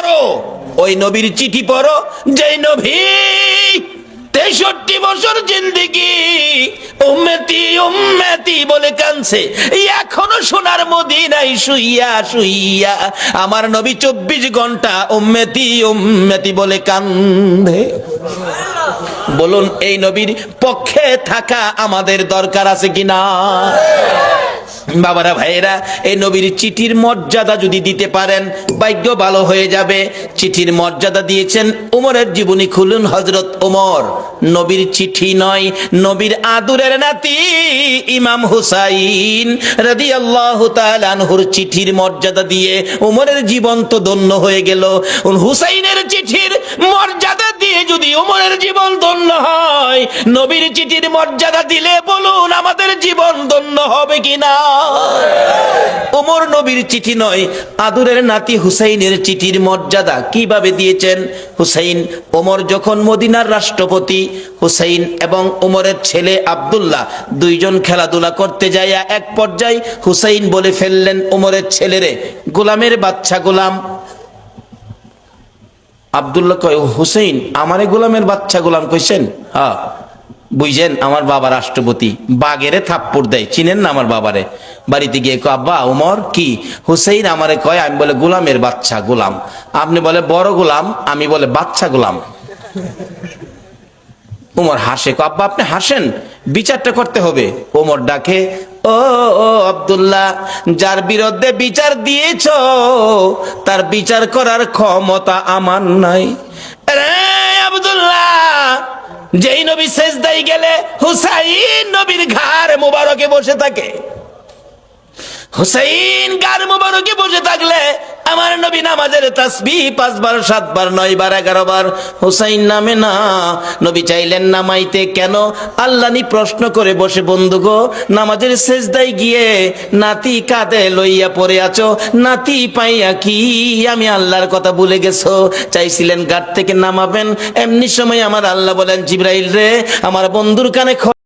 পড়ো, ওই নবীর চিঠি পড়ো, যেই নবী 63 বছর জিন্দেগি উম্মতি উম্মতি বলে কাঁদছে, এখনো সোনার মদিনায় শুইয়া শুইয়া আমার নবী 24 ঘন্টা উম্মতি উম্মতি বলে কান্দে। বলুন, এই নবীর পক্ষে থাকা আমাদের দরকার আছে কিনা? বাবারা, ভাইয়েরা, এই নবীর চিঠির মর্যাদা যদি দিতে পারেন ভাগ্য ভালো হয়ে যাবে। চিঠির মর্যাদা দিয়েছেন উমরের জীবনী খুলুন, হযরত ওমর। নবীর চিঠি নয়, নবীর আদরের নাতি ইমাম হুসাইন রাদিয়াল্লাহু তাআলা আনহুর চিঠির মর্যাদা দিয়ে উমরের জীবন তো ধন্য হয়ে গেল। হুসাইনের চিঠির মর্যাদা দিয়ে যদি উমরের জীবন ধন্য হয়, নবীর চিঠির মর্যাদা দিলে বলুন আমাদের জীবন ধন্য হবে কিনা? ওমর নবীর চিঠি নয়, আদরের নাতি হুসাইনের চিঠির মর্যাদা কিভাবে দিয়েছেন। হুসাইন, ওমর যখন মদিনার রাষ্ট্রপতি, হুসাইন এবং ওমরের ছেলে আব্দুল্লাহ দুইজন খেলাধুলা করতে যায়, এক পর্যায়ে হুসাইন বলে ফেললেন ওমরের ছেলেরে, গোলামের বাচ্চা গোলাম। আব্দুল্লাহ কয়, হুসাইন আমারে গোলামের বাচ্চা গোলাম কইছেন? হ্যাঁ, বুঝছেন আমার বাবা রাষ্ট্রপতি, বাগেরে থাপ্পড় দেয়, চিনেন না আমার বাবারে। বাড়িতে গিয়ে কয়, আব্বা ওমর কি? হুসাইন আমারে কয়, আমি বলে গোলামের বাচ্চা গোলাম, আপনি বলে বড় গোলাম, আমি বলে বাচ্চা গোলাম। ওমর হাসে, কয় আব্বা আপনি হাসেন, বিচারটা করতে হবে। ওমর ডাকে, ও ও আব্দুল্লাহ, যার বিরুদ্ধে বিচার দিয়েছ তার বিচার করার ক্ষমতা আমার নাই। রে আব্দুল্লাহ, যেই নবী সেজদায় গেলে হুসাইন নবীর ঘাড় মুবারকে বসে থাকে, হুসাইন ঘাড় মুবারকে বসে থাকলে আমার নবী নামাজের তাসবিহ 5 বার 7 বার 9 বার 11 বার হুসাইন নামে না। নবী চাইলেন নামাইতে, কেন? আল্লাহ নি প্রশ্ন করে বসে, বন্ধু গো, নামাজের সেজদায় গিয়ে নাতি কাঁধে লইয়া পড়ে আছো, নাতি পাইয়া কি আমি আল্লাহর কথা ভুলে গেছো? চাইছিলেন ঘাট থেকে নামাবেন, এমনি সময় আমার আল্লাহ বলেন, জিবরাইল রে, আমার বন্ধুর কানে